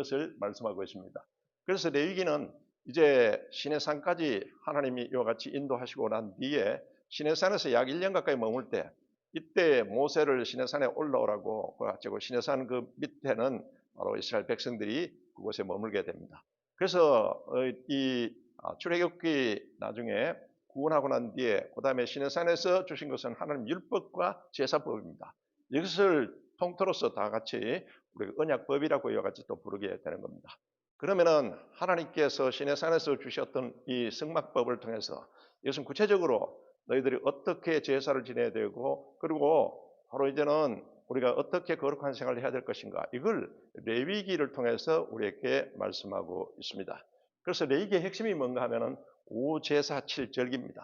이것을 말씀하고 있습니다. 그래서 레위기는 이제 시내산까지 하나님이 이와 같이 인도하시고 난 뒤에 시내산에서 약 1년 가까이 머물 때 이때 모세를 시내산에 올라오라고 가지고 시내산 그 밑에는 바로 이스라엘 백성들이 그곳에 머물게 됩니다. 그래서 이 출애굽기 나중에 구원하고 난 뒤에 그 다음에 시내산에서 주신 것은 하나님 율법과 제사법입니다. 이것을 통틀어서 다 같이 우리가 언약법이라고 이와 같이 또 부르게 되는 겁니다. 그러면은 하나님께서 시내산에서 주셨던 이 성막법을 통해서 이것은 구체적으로 너희들이 어떻게 제사를 지내야 되고 그리고 바로 이제는 우리가 어떻게 거룩한 생활을 해야 될 것인가 이걸 레위기를 통해서 우리에게 말씀하고 있습니다. 그래서 레위기의 핵심이 뭔가 하면은 오제사 7절기입니다.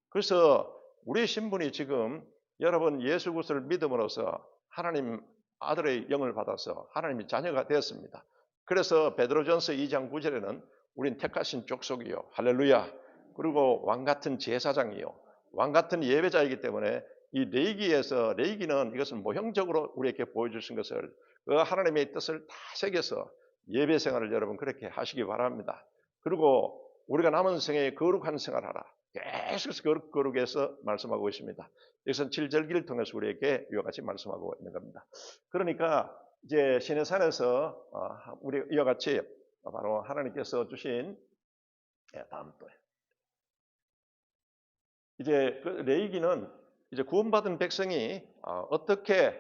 그래서 우리 신분이 지금 여러분 예수 그리스도를 믿음으로써 하나님 아들의 영을 받아서 하나님의 자녀가 되었습니다. 그래서 베드로전서 2장 9절에는 우린 택하신 족속이요 할렐루야 그리고 왕같은 제사장이요 왕같은 예배자이기 때문에 이 레위기에서 레위기는 이것은 모형적으로 우리에게 보여주신 것을 그 하나님의 뜻을 다 새겨서 예배 생활을 여러분 그렇게 하시기 바랍니다. 그리고 우리가 남은 생에 거룩한 생활하라. 계속해서 거룩해서 말씀하고 있습니다. 여기서는 7절기를 통해서 우리에게 이와 같이 말씀하고 있는 겁니다. 그러니까 이제 시내산에서 우리 이와 같이 바로 하나님께서 주신 다음 또 이제 그 레위기는 이제 구원받은 백성이 어떻게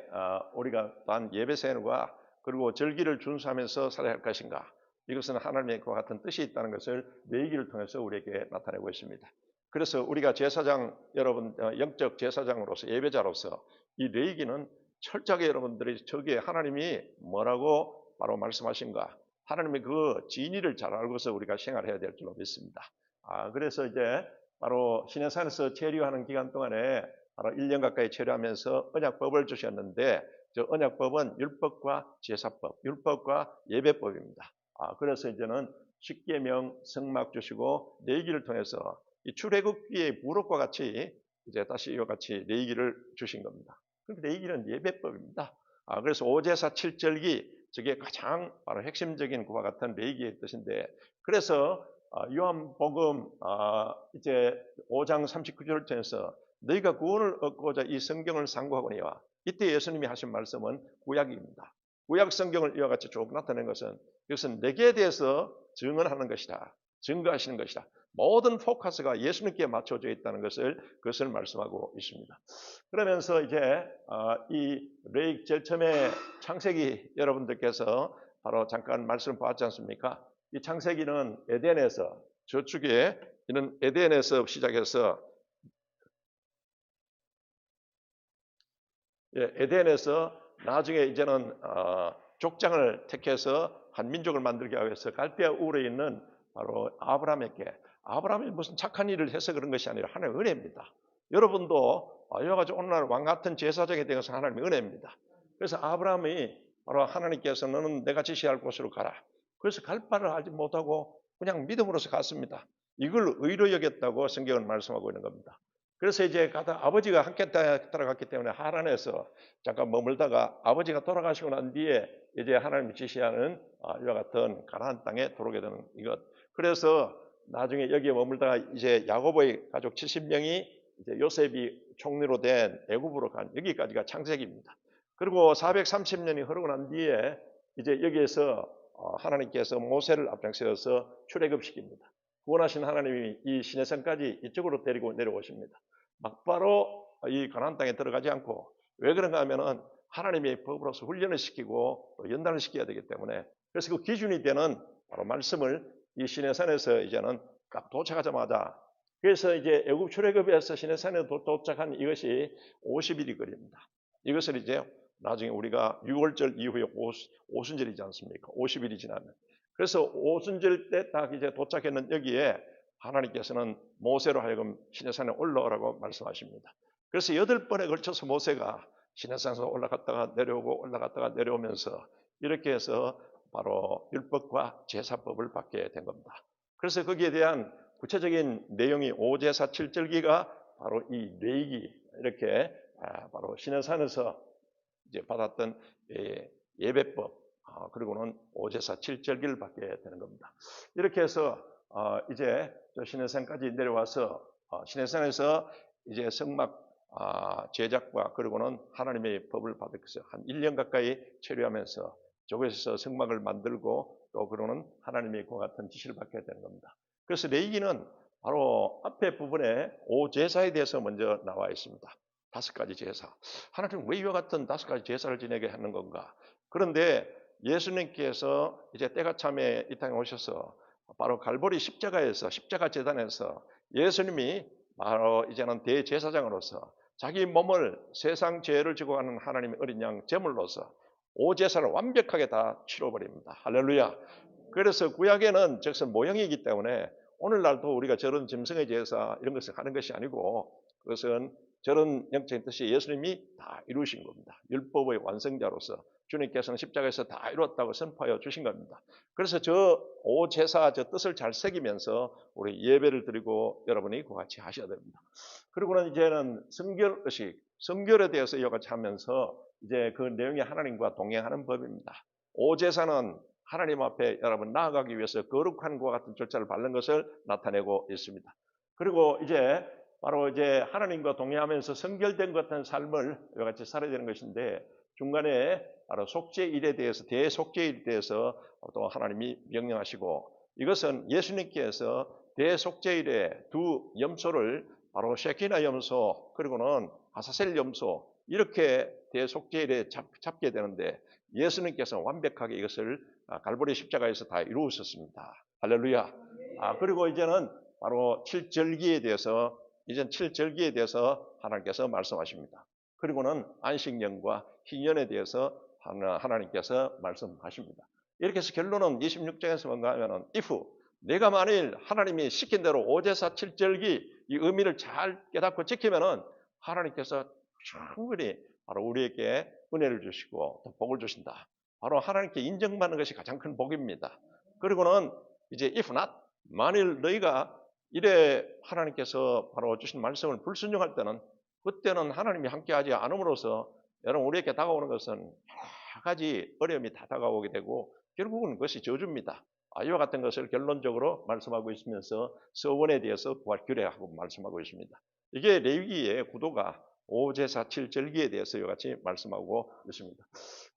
우리가 단 예배 생활과 그리고 절기를 준수하면서 살아야 할 것인가 이것은 하나님의 그와 같은 뜻이 있다는 것을 레위기를 통해서 우리에게 나타내고 있습니다. 그래서 우리가 제사장 여러분 영적 제사장으로서 예배자로서 이 레위기는 철저하게 여러분들이 저기에 하나님이 뭐라고 바로 말씀하신가 하나님의 그 진리를 잘 알고서 우리가 생활해야 될 줄로 믿습니다. 그래서 이제 바로 시내산에서 체류하는 기간 동안에 바로 1년 가까이 체류하면서 언약법을 주셨는데 저 언약법은 율법과 제사법, 율법과 예배법입니다. 그래서 이제는 십계명, 성막 주시고 레위기를 통해서 이 출애굽기의 무릇과 같이 이제 다시 이와 같이 레위기를 주신 겁니다. 레위기는 예배법입니다. 그래서 오제사 7절기 저게 가장 바로 핵심적인 그와 같은 레위기의 뜻인데 그래서 요한복음 이제 5장 39절을 통해서 너희가 구원을 얻고자 이 성경을 상고하거니와 이때 예수님이 하신 말씀은 구약입니다. 구약 성경을 이와 같이 쭉 나타낸 것은 이것은 내게 대해서 증언하는 것이다. 증거하시는 것이다. 모든 포커스가 예수님께 맞춰져 있다는 그것을 말씀하고 있습니다. 그러면서 이제 이 레위 제일 처음에 창세기 여러분들께서 바로 잠깐 말씀을 보았지 않습니까? 이 창세기는 에덴에서 저축에 이는 에덴에서 시작해서 에덴에서 나중에 이제는 족장을 택해서 한 민족을 만들게 하기 위해서 갈대아 우르에 있는 바로 아브라함이 무슨 착한 일을 해서 그런 것이 아니라 하나님의 은혜입니다. 여러분도 이와 같이 오늘날 왕 같은 제사장에 대해서 하나님의 은혜입니다. 그래서 아브라함이 바로 하나님께서 너는 내가 지시할 곳으로 가라. 그래서 갈 바를 알지 못하고 그냥 믿음으로서 갔습니다. 이걸 의로 여겼다고 성경은 말씀하고 있는 겁니다. 그래서 이제 가다 아버지가 함께 따라갔기 때문에 하란에서 잠깐 머물다가 아버지가 돌아가시고 난 뒤에 이제 하나님이 지시하는 이와 같은 가나안 땅에 들어오게 되는 이것. 그래서 나중에 여기에 머물다가 이제 야고보의 가족 70명이 이제 요셉이 총리로 된 애굽으로 간 여기까지가 창세기입니다. 그리고 430년이 흐르고 난 뒤에 이제 여기에서 하나님께서 모세를 앞장세워서 출애굽시킵니다. 구원하신 하나님이 이 시내산까지 이쪽으로 데리고 내려오십니다. 막바로 이 가나안 땅에 들어가지 않고 왜 그런가 하면은 하나님의 법으로서 훈련을 시키고 또 연단을 시켜야 되기 때문에 그래서 그 기준이 되는 바로 말씀을 이 시내산에서 이제는 딱 도착하자마자 그래서 이제 애굽 출애굽에서 시내산에 도착한 이것이 50일이 걸립니다. 이것을 이제 나중에 우리가 6월절 이후에 오순절이지 않습니까? 50일이 지나면. 그래서 오순절 때 딱 이제 도착했는 여기에 하나님께서는 모세로 하여금 시내산에 올라오라고 말씀하십니다. 그래서 8번에 걸쳐서 모세가 시내산에서 올라갔다가 내려오고 올라갔다가 내려오면서 이렇게 해서 바로 율법과 제사법을 받게 된 겁니다. 그래서 거기에 대한 구체적인 내용이 오제사 7절기가 바로 이 레위기 이렇게 바로 시내산에서 이제 받았던 예배법 그리고는 오제사 7절기를 받게 되는 겁니다. 이렇게 해서 이제 시내산까지 내려와서 시내산에서 이제 성막 제작과 그리고는 하나님의 법을 받으면서 한 1년 가까이 체류하면서 저곳에서 성막을 만들고 또 그러는 하나님의 그와 같은 지시를 받게 되는 겁니다. 그래서 레위기는 바로 앞에 부분에 오제사에 대해서 먼저 나와 있습니다. 5가지 제사. 하나님 왜 이와 같은 5가지 제사를 지내게 하는 건가? 그런데 예수님께서 이제 때가 참에 이 땅에 오셔서 바로 갈보리 십자가에서 십자가 제단에서 예수님이 바로 이제는 대제사장으로서 자기 몸을 세상 죄를 지고 가는 하나님의 어린 양 제물로서 오제사를 완벽하게 다 치러버립니다. 할렐루야. 그래서 구약에는 즉슨 모형이기 때문에 오늘날도 우리가 저런 짐승의 제사 이런 것을 하는 것이 아니고 그것은 저런 영적인 뜻이 예수님이 다 이루신 겁니다. 율법의 완성자로서 주님께서는 십자가에서 다 이루었다고 선포하여 주신 겁니다. 그래서 저 오제사 저 뜻을 잘 새기면서 우리 예배를 드리고 여러분이 그와 같이 하셔야 됩니다. 그리고는 이제는 성결의식, 성결에 대해서 이와 같이 하면서 이제 그 내용이 하나님과 동행하는 법입니다. 오제사는 하나님 앞에 여러분 나아가기 위해서 거룩한 것과 같은 절차를 밟는 것을 나타내고 있습니다. 그리고 이제 바로 이제 하나님과 동행하면서 성결된 것 같은 삶을 이와 같이 살아야 되는 것인데 중간에 바로 속죄일에 대해서 대속죄일에 대해서 또 하나님이 명령하시고 이것은 예수님께서 대속죄일에 두 염소를 바로 쉐키나 염소 그리고는 아사셀 염소 이렇게 대속죄일에 잡게 되는데 예수님께서 완벽하게 이것을 갈보리 십자가에서 다 이루셨습니다. 할렐루야. 그리고 이제는 바로 7절기에 대해서 이젠 7절기에 대해서 하나님께서 말씀하십니다. 그리고는 안식년과 희년에 대해서 하나님께서 말씀하십니다. 이렇게 해서 결론은 26장에서 뭔가 하면은 if 내가 만일 하나님이 시킨 대로 오제사 7절기 이 의미를 잘 깨닫고 지키면은 하나님께서 충분히 바로 우리에게 은혜를 주시고 또 복을 주신다. 바로 하나님께 인정받는 것이 가장 큰 복입니다. 그리고는 이제 if not 만일 너희가 이래 하나님께서 바로 주신 말씀을 불순종할 때는 그때는 하나님이 함께하지 않음으로써 여러분 우리에게 다가오는 것은 여러 가지 어려움이 다 다가오게 되고 결국은 그것이 저주입니다. 이와 같은 것을 결론적으로 말씀하고 있으면서 서원에 대해서 규례하고 말씀하고 있습니다. 이게 레위기의 구도가 오제사 7절기에 대해서 이와 같이 말씀하고 있습니다.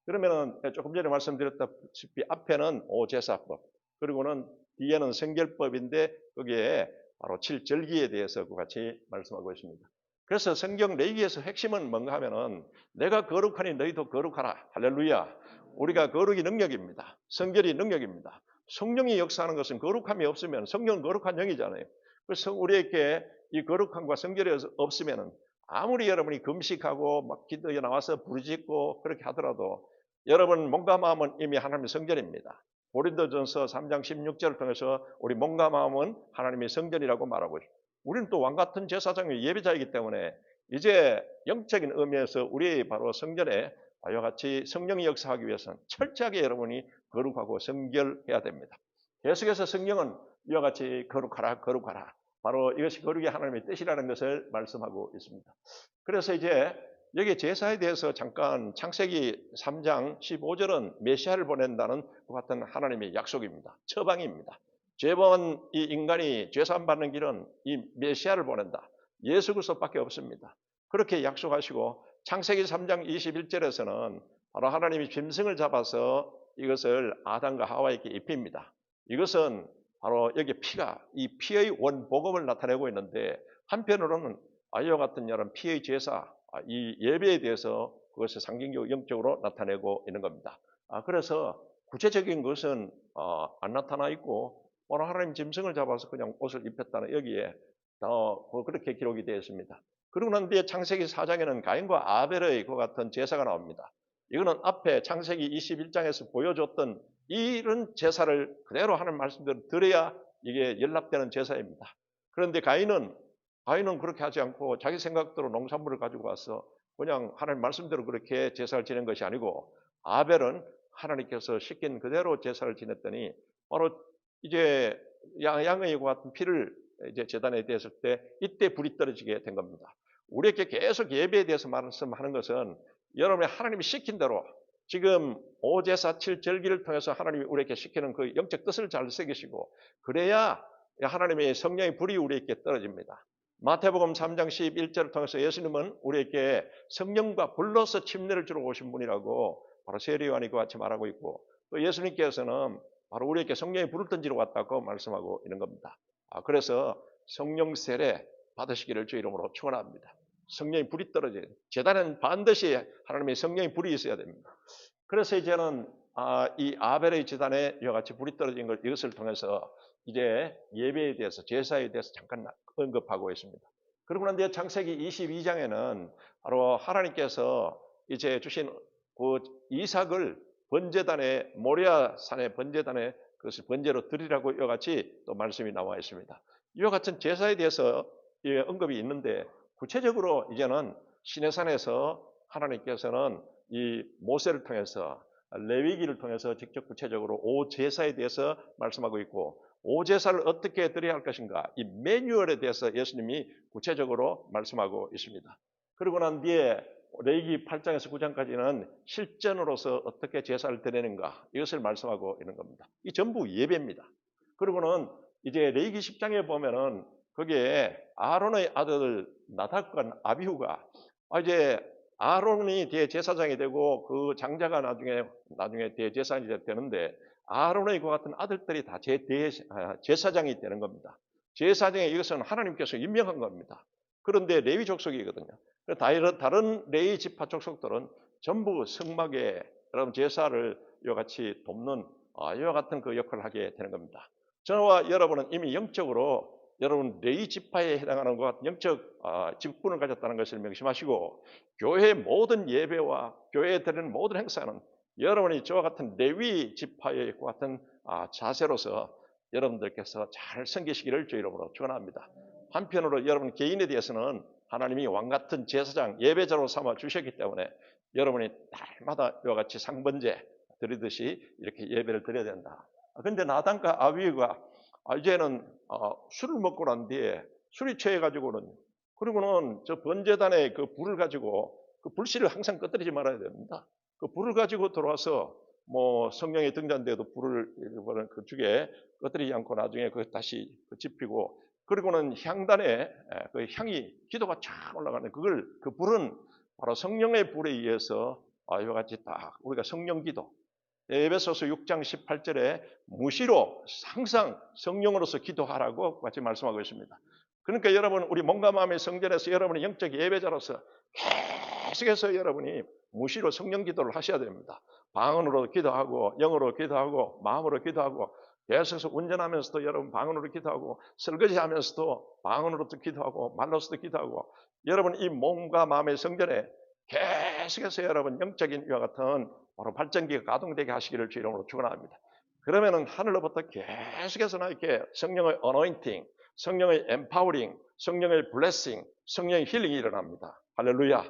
그러면은 조금 전에 말씀드렸다시피 앞에는 오제사법 그리고는 뒤에는 성결법인데 거기에 바로 7절기에 대해서 같이 말씀하고 있습니다. 그래서 성경 레위기에서 핵심은 뭔가 하면은 내가 거룩하니 너희도 거룩하라. 할렐루야. 우리가 거룩이 능력입니다. 성결이 능력입니다. 성령이 역사하는 것은 거룩함이 없으면 성령은 거룩한 영이잖아요. 그래서 우리에게 이 거룩함과 성결이 없으면은 아무리 여러분이 금식하고 막 기도에 나와서 부르짖고 그렇게 하더라도 여러분 몸과 마음은 이미 하나님의 성전입니다. 고린도전서 3장 16절을 통해서 우리 몸과 마음은 하나님의 성전이라고 말하고 있습니다. 우리는 또 왕같은 제사장의 예배자이기 때문에 이제 영적인 의미에서 우리 바로 성전에 이와 같이 성령이 역사하기 위해서는 철저하게 여러분이 거룩하고 성결해야 됩니다. 계속해서 성령은 이와 같이 거룩하라 거룩하라 바로 이것이 거룩이 하나님의 뜻이라는 것을 말씀하고 있습니다. 그래서 이제 여기 제사에 대해서 잠깐 창세기 3장 15절은 메시아를 보낸다는 그 같은 하나님의 약속입니다. 처방입니다. 죄범한 이 인간이 죄사함 받는 길은 이 메시아를 보낸다. 예수 그리스도밖에 없습니다. 그렇게 약속하시고 창세기 3장 21절에서는 바로 하나님이 짐승을 잡아서 이것을 아담과 하와에게 입힙니다. 이것은 바로 여기 피가 이 피의 원복음을 나타내고 있는데 한편으로는 이와 같은 여러 피의 제사 이 예배에 대해서 그것을 상징적으로 영적으로 나타내고 있는 겁니다. 그래서 구체적인 것은 안 나타나 있고 바로 하나님 짐승을 잡아서 그냥 옷을 입혔다는 여기에 그렇게 기록이 되어 있습니다. 그리고 난 뒤에 창세기 4장에는 가인과 아벨의 그 같은 제사가 나옵니다. 이거는 앞에 창세기 21장에서 보여줬던 이런 제사를 그대로 하는 말씀대로 드려야 이게 연락되는 제사입니다. 그런데 가인은 그렇게 하지 않고 자기 생각대로 농산물을 가지고 와서 그냥 하나님 말씀대로 그렇게 제사를 지낸 것이 아니고 아벨은 하나님께서 시킨 그대로 제사를 지냈더니 바로 이제 양의 같은 피를 이제 제단에 대었을 때 이때 불이 떨어지게 된 겁니다. 우리에게 계속 예배에 대해서 말씀하는 것은 여러분이 하나님이 시킨 대로 지금 오제사 7절기를 통해서 하나님이 우리에게 시키는 그 영적 뜻을 잘 새기시고 그래야 하나님의 성령의 불이 우리에게 떨어집니다. 마태복음 3장 11절을 통해서 예수님은 우리에게 성령과 불로서 침례를 주러 오신 분이라고 바로 세례요한이 그와 같이 말하고 있고 또 예수님께서는 바로 우리에게 성령의 불을 던지러 왔다고 말씀하고 있는 겁니다. 그래서 성령 세례 받으시기를 주 이름으로 축원합니다. 성령의 불이 떨어져요. 제단은 반드시 하나님의 성령의 불이 있어야 됩니다. 그래서 이제는 이 아벨의 제단에 이와 같이 불이 떨어진 걸 이것을 통해서 이제 예배에 대해서 제사에 대해서 잠깐 언급하고 있습니다. 그러고 난 뒤에 창세기 22장에는 바로 하나님께서 이제 주신 그 이삭을 번제단에 모리아 산의 번제단에 그것을 번제로 드리라고 이와 같이 또 말씀이 나와 있습니다. 이와 같은 제사에 대해서 언급이 있는데 구체적으로 이제는 시내산에서 하나님께서는 이 모세를 통해서 레위기를 통해서 직접 구체적으로 오제사에 대해서 말씀하고 있고 오제사를 어떻게 드려야 할 것인가 이 매뉴얼에 대해서 예수님이 구체적으로 말씀하고 있습니다. 그리고 난 뒤에 레위기 8장에서 9장까지는 실전으로서 어떻게 제사를 드리는가 이것을 말씀하고 있는 겁니다. 이 전부 예배입니다. 그리고는 이제 레위기 10장에 보면은 거기에 아론의 아들 나답과 아비후가 이제 아론이 대제사장이 되고 그 장자가 나중에 대제사장이 되는데 아론의 그 같은 아들들이 다 제사장이 되는 겁니다. 제사장에 이것은 하나님께서 임명한 겁니다. 그런데 레위 족속이거든요. 다른 레위 지파 족속들은 전부 성막에 여러분 제사를 이와 같이 돕는 이와 같은 그 역할을 하게 되는 겁니다. 저와 여러분은 이미 영적으로 여러분 레위 지파에 해당하는 것 같은 영적 직분을 가졌다는 것을 명심하시고 교회의 모든 예배와 교회에 드리는 모든 행사는 여러분이 저와 같은 레위 지파의 것 같은 자세로서 여러분들께서 잘 섬기시기를 주 이름으로 축원합니다. 한편으로 여러분 개인에 대해서는 하나님이 왕같은 제사장 예배자로 삼아 주셨기 때문에 여러분이 날마다 이와 같이 상번제 드리듯이 이렇게 예배를 드려야 된다. 그런데 나단과 아비가 이제는 술을 먹고 난 뒤에 술이 취해가지고는 그리고는 저 번제단에 그 불을 가지고 그 불씨를 항상 꺼뜨리지 말아야 됩니다. 그 불을 가지고 들어와서 뭐 성령의 등잔대에도 불을 그쪽에 꺼뜨리지 않고 나중에 그 다시 지피고 그리고는 향단에 그 향이 기도가 쫙 올라가는 그 불은 바로 성령의 불에 의해서 이와 같이 딱 우리가 성령 기도 에베소서 6장 18절에 무시로 항상 성령으로서 기도하라고 같이 말씀하고 있습니다. 그러니까 여러분 우리 몸과 마음의 성전에서 여러분이 영적 예배자로서 계속해서 여러분이 무시로 성령 기도를 하셔야 됩니다. 방언으로 기도하고 영어로 기도하고 마음으로 기도하고 계속해서 운전하면서도 여러분 방언으로 기도하고 설거지하면서도 방언으로도 기도하고 말로서도 기도하고 여러분 이 몸과 마음의 성전에 계속해서 여러분 영적인 이와 같은 바로 발전기가 가동되게 하시기를 주 이름으로 축원합니다. 그러면은 하늘로부터 계속해서 이렇게 성령의 어노인팅, 성령의 엠파워링, 성령의 블레싱, 성령의 힐링이 일어납니다. 할렐루야.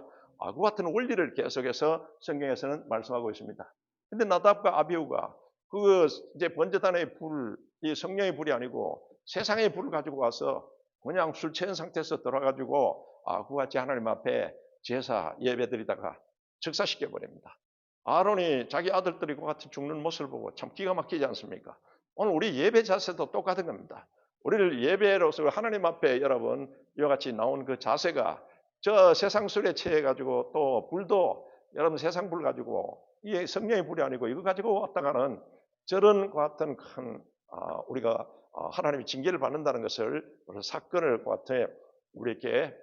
그 같은 원리를 계속해서 성경에서는 말씀하고 있습니다. 근데 나답과 아비후가 그 이제 번제단의 불, 이 성령의 불이 아니고 세상의 불을 가지고 와서 그냥 술 취한 상태에서 들어가지고 그와 같이 하나님 앞에 제사 예배드리다가 즉사시켜 버립니다. 아론이 자기 아들들이 그와 같이 죽는 모습을 보고 참 기가 막히지 않습니까? 오늘 우리 예배 자세도 똑같은 겁니다. 우리를 예배로서 하나님 앞에 여러분 이와 같이 나온 그 자세가 저 세상 술에 취해가지고 또 불도 여러분 세상 불 가지고 이 성령의 불이 아니고 이거 가지고 왔다가는 저런 같은 큰 우리가 하나님의 징계를 받는다는 것을 사건을 같아 우리에게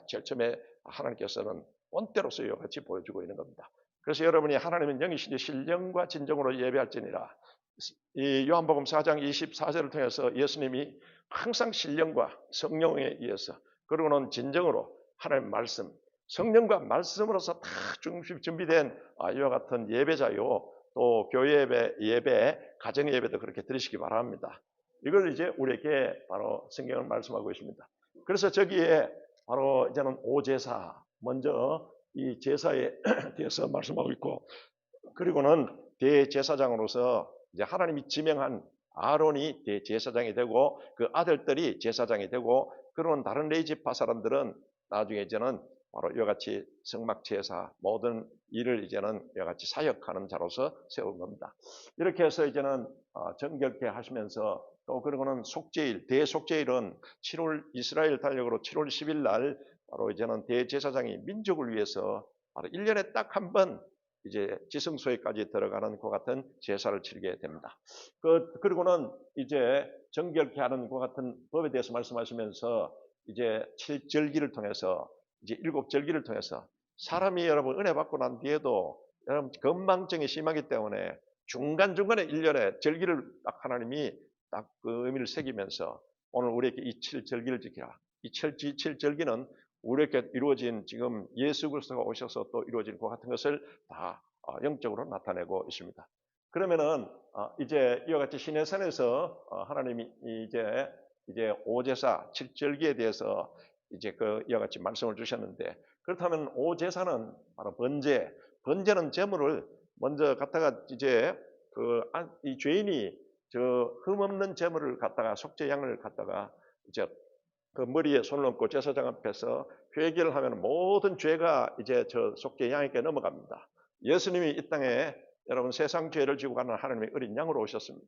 제일 처음에 하나님께서는 본때로서 이와 같이 보여주고 있는 겁니다. 그래서 여러분이 하나님은 영이시니 신령과 진정으로 예배할지니라. 이 요한복음 4장 24절을 통해서 예수님이 항상 신령과 성령에 의해서 그리고는 진정으로 하나님의 말씀, 성령과 말씀으로서 다 준비된 이와 같은 예배자요. 또 교회 예배, 가정 예배도 그렇게 드리시기 바랍니다. 이걸 이제 우리에게 바로 성경을 말씀하고 있습니다. 그래서 저기에 바로 이제는 오제사, 먼저 이 제사에 대해서 말씀하고 있고, 그리고는 대제사장으로서 이제 하나님이 지명한 아론이 대제사장이 되고 그 아들들이 제사장이 되고 그런 다른 레위 지파 사람들은 나중에 이제는 바로 이와 같이 성막 제사 모든 일을 이제는 이와 같이 사역하는 자로서 세운 겁니다. 이렇게 해서 이제는 정결케 하시면서 또 그리고는 속죄일, 대속죄일은 7월 이스라엘 달력으로 7월 10일 날 바로 이제는 대제사장이 민족을 위해서 바로 1년에 딱 한 번 이제 지성소에까지 들어가는 그 같은 제사를 치르게 됩니다. 그리고는 이제 정결케 하는 그 같은 법에 대해서 말씀하시면서 이제 7절기를 통해서 이제 7절기를 통해서 사람이 여러분 은혜 받고 난 뒤에도 여러분 건망증이 심하기 때문에 중간중간에 1년에 절기를 딱 하나님이 딱 그 의미를 새기면서 오늘 우리에게 이 7절기를 지키라. 이 7절기는 우리에게 이루어진 지금 예수 그리스도가 오셔서 또 이루어진 그 같은 것을 다 영적으로 나타내고 있습니다. 그러면은 이제 이와 같이 시내산에서 하나님이 이제 오제사 7절기에 대해서 이제 이와 같이 말씀을 주셨는데 그렇다면 오제사는 바로 번제는 제물을 먼저 갖다가 이제 이 죄인이 흠없는 제물을 갖다가 속죄 양을 갖다가 이제 그 머리에 손을 얹고 제사장 앞에서 회개를 하면 모든 죄가 이제 저 속죄 양에게 넘어갑니다. 예수님이 이 땅에 여러분 세상 죄를 지고 가는 하나님의 어린 양으로 오셨습니다.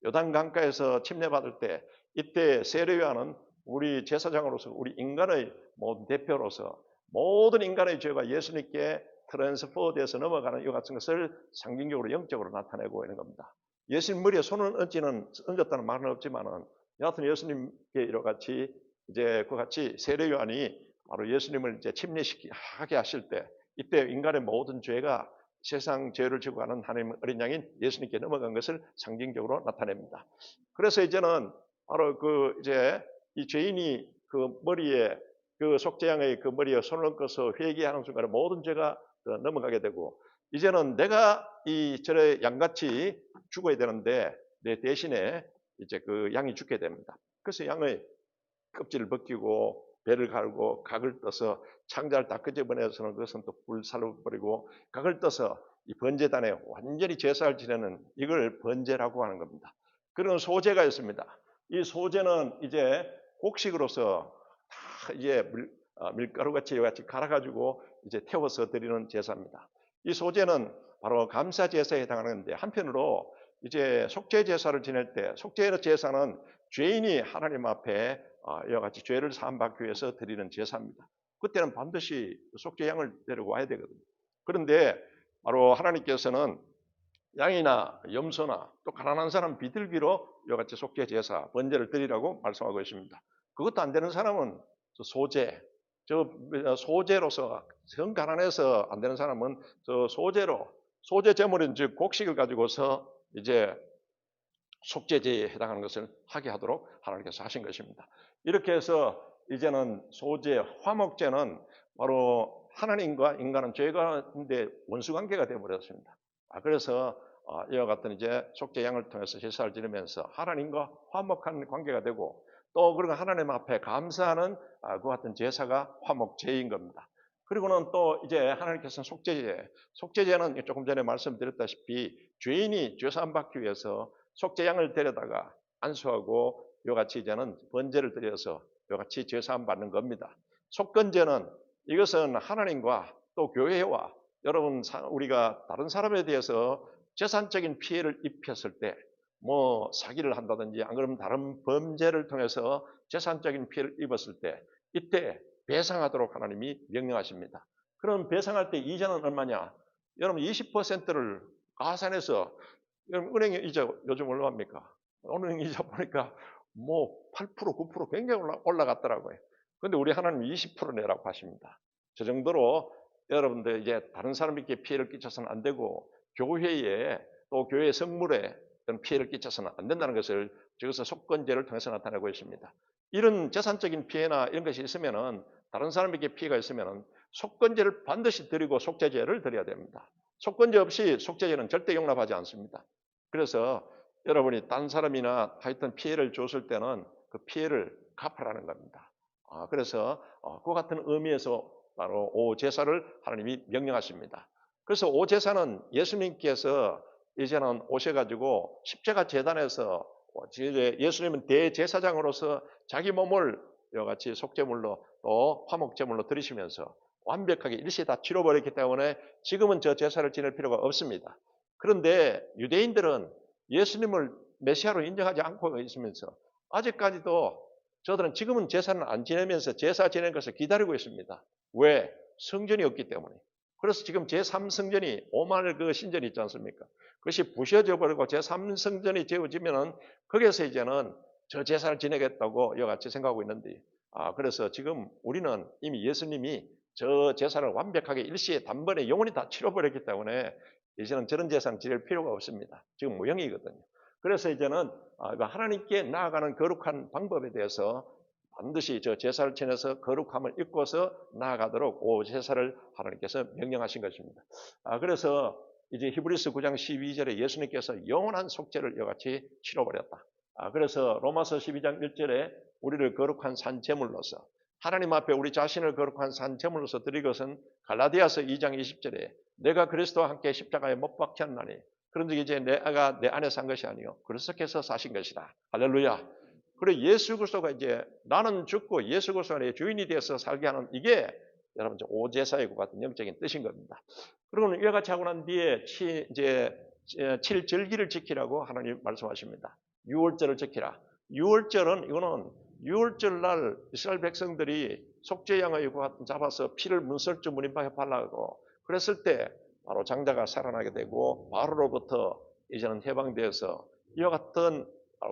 요단 강가에서 침례받을 때 이때 세례요한은 우리 제사장으로서 우리 인간의 모든 대표로서 모든 인간의 죄가 예수님께 트랜스퍼돼서 넘어가는 이와 같은 것을 상징적으로 영적으로 나타내고 있는 겁니다. 예수님 머리에 손을 얹었다는 말은 없지만은 여하튼 예수님께 이와 같이 이제 그 같이 세례요한이 바로 예수님을 이제 침례하게 하실 때 이때 인간의 모든 죄가 세상 죄를 지고 가는 하나님의 어린 양인 예수님께 넘어간 것을 상징적으로 나타냅니다. 그래서 이제는 바로 이제 이 죄인이 그 머리에 그 속죄양의 그 머리에 손을 얹어서 회개하는 순간에 모든 죄가 넘어가게 되고 이제는 내가 이 절에 양같이 죽어야 되는데 내 대신에 이제 그 양이 죽게 됩니다. 그래서 양의 껍질을 벗기고 배를 갈고 각을 떠서 창자를 다 끄집어내서는 그것은 또 불살로 버리고 각을 떠서 이 번제단에 완전히 제사를 지내는 이걸 번제라고 하는 겁니다. 그런 소제가 있습니다. 이 소제는 이제 곡식으로서 다 이제 밀가루같이 갈아가지고 이제 태워서 드리는 제사입니다. 이 소제는 바로 감사 제사에 해당하는데 한편으로 이제 속죄 제사를 지낼 때 속죄 제사는 죄인이 하나님 앞에 이와 같이 죄를 사함받기 위해서 드리는 제사입니다. 그때는 반드시 속죄 양을 데리고 와야 되거든요. 그런데 바로 하나님께서는 양이나 염소나 또 가난한 사람 비둘기로 이와 같이 속죄 제사, 번제를 드리라고 말씀하고 있습니다. 그것도 안 되는 사람은 소제로서 정 가난해서 안 되는 사람은 소제 제물인 즉 곡식을 가지고서 이제 속죄제에 해당하는 것을 하게 하도록 하나님께서 하신 것입니다. 이렇게 해서 이제는 소제, 화목제는 바로 하나님과 인간은 죄 가운데 원수관계가 되어버렸습니다. 그래서 이와 같은 이제 속죄 양을 통해서 제사를 지내면서 하나님과 화목한 관계가 되고 또 그리고 하나님 앞에 감사하는 그 같은 제사가 화목제인 겁니다. 그리고는 또 이제 하나님께서는 속죄제는 조금 전에 말씀드렸다시피 죄인이 죄사함 받기 위해서 속죄 양을 데려다가 안수하고 이와 같이 이제는 번제를 드려서 이와 같이 죄사함 받는 겁니다. 속건제는 이것은 하나님과 또 교회와 여러분 우리가 다른 사람에 대해서 재산적인 피해를 입혔을 때 뭐 사기를 한다든지 안 그러면 다른 범죄를 통해서 재산적인 피해를 입었을 때 이때 배상하도록 하나님이 명령하십니다. 그럼 배상할 때 이자는 얼마냐? 여러분 20%를 가산해서 여러분 은행 이자 요즘 얼마입니까? 은행 이자 보니까 뭐 8%, 9% 굉장히 올라갔더라고요. 그런데 우리 하나님 20% 내라고 하십니다. 저 정도로 여러분들 이제 다른 사람에게 피해를 끼쳐서는 안 되고 교회에 또 교회 성물에 피해를 끼쳐서는 안 된다는 것을 저기서 속건제를 통해서 나타내고 있습니다. 이런 재산적인 피해나 이런 것이 있으면은 다른 사람에게 피해가 있으면은 속건제를 반드시 드리고 속죄제를 드려야 됩니다. 속건제 없이 속죄제는 절대 용납하지 않습니다. 그래서 여러분이 딴 사람이나 하여튼 피해를 줬을 때는 그 피해를 갚으라는 겁니다. 그래서 그 같은 의미에서 바로 오제사를 하나님이 명령하십니다. 그래서 오제사는 예수님께서 이제는 오셔가지고 십자가 제단에서 예수님은 대제사장으로서 자기 몸을 이와 같이 속죄물로 또 화목제물로 드리시면서 완벽하게 일시에 다 치러버렸기 때문에 지금은 저 제사를 지낼 필요가 없습니다. 그런데 유대인들은 예수님을 메시아로 인정하지 않고 있으면서 아직까지도 저들은 지금은 제사는 안 지내면서 제사 지내는 것을 기다리고 있습니다. 왜? 성전이 없기 때문에. 그래서 지금 제3성전이 오마늘 그 신전이 있지 않습니까? 그것이 부셔져 버리고 제3성전이 지어지면은 거기에서 이제는 저 제사를 지내겠다고 이같이 생각하고 있는데, 그래서 지금 우리는 이미 예수님이 저 제사를 완벽하게 일시에 단번에 영원히 다 치러버렸기 때문에 이제는 저런 제사는 지낼 필요가 없습니다. 지금 무형이거든요. 그래서 이제는 하나님께 나아가는 거룩한 방법에 대해서 반드시 저 제사를 지내서 거룩함을 입고서 나아가도록 그 제사를 하나님께서 명령하신 것입니다. 그래서 이제 히브리서 9장 12절에 예수님께서 영원한 속죄를 이같이 치러버렸다. 그래서 로마서 12장 1절에 우리를 거룩한 산 제물로서 하나님 앞에 우리 자신을 거룩한 산 제물로서 드린 것은 갈라디아서 2장 20절에 내가 그리스도와 함께 십자가에 못 박혔나니 그런즉 이제 내가 내 안에 산 것이 아니요 그리스도께서 사신 것이다. 할렐루야. 그리고 예수 그리스도가 이제 나는 죽고 예수 그리스도가 내 주인이 되어서 살게 하는 이게 여러분 오제사의 같은 영적인 뜻인 겁니다. 그리고는 이와 같이 하고 난 뒤에 이제 7절기를 지키라고 하나님 말씀하십니다. 6월절을 지키라. 6월절은 이거는 6월절 날 이스라엘 백성들이 속죄양의 같은 잡아서 피를 문설주 문인방에 발라고 그랬을 때 바로 장자가 살아나게 되고 바로로부터 이제는 해방되어서 이와 같은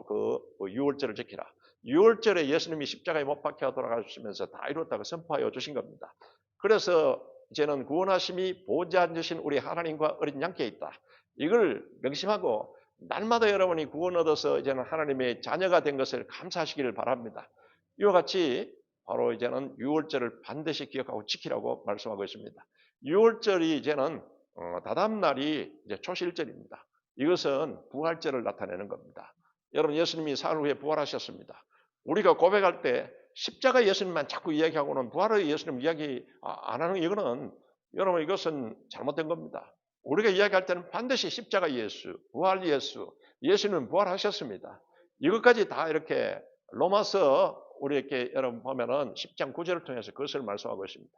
그 6월절을 지키라. 6월절에 예수님이 십자가에 못 박혀 돌아가시면서 다 이뤘다고 선포하여 주신 겁니다. 그래서 이제는 구원하심이 보좌 앉으신 우리 하나님과 어린 양께 있다. 이걸 명심하고 날마다 여러분이 구원 얻어서 이제는 하나님의 자녀가 된 것을 감사하시기를 바랍니다. 이와 같이 바로 이제는 6월절을 반드시 기억하고 지키라고 말씀하고 있습니다. 6월절이 이제는 다다음 날이 이제 초실절입니다. 이것은 부활절을 나타내는 겁니다. 여러분 예수님이 사흘 후에 부활하셨습니다. 우리가 고백할 때 십자가 예수님만 자꾸 이야기하고는 부활의 예수님 이야기 안 하는 이거는 여러분 이것은 잘못된 겁니다. 우리가 이야기할 때는 반드시 십자가 예수, 부활 예수, 예수님은 부활하셨습니다. 이것까지 다 이렇게 로마서 우리에게 여러분 보면은 10장 9절을 통해서 그것을 말씀하고 있습니다.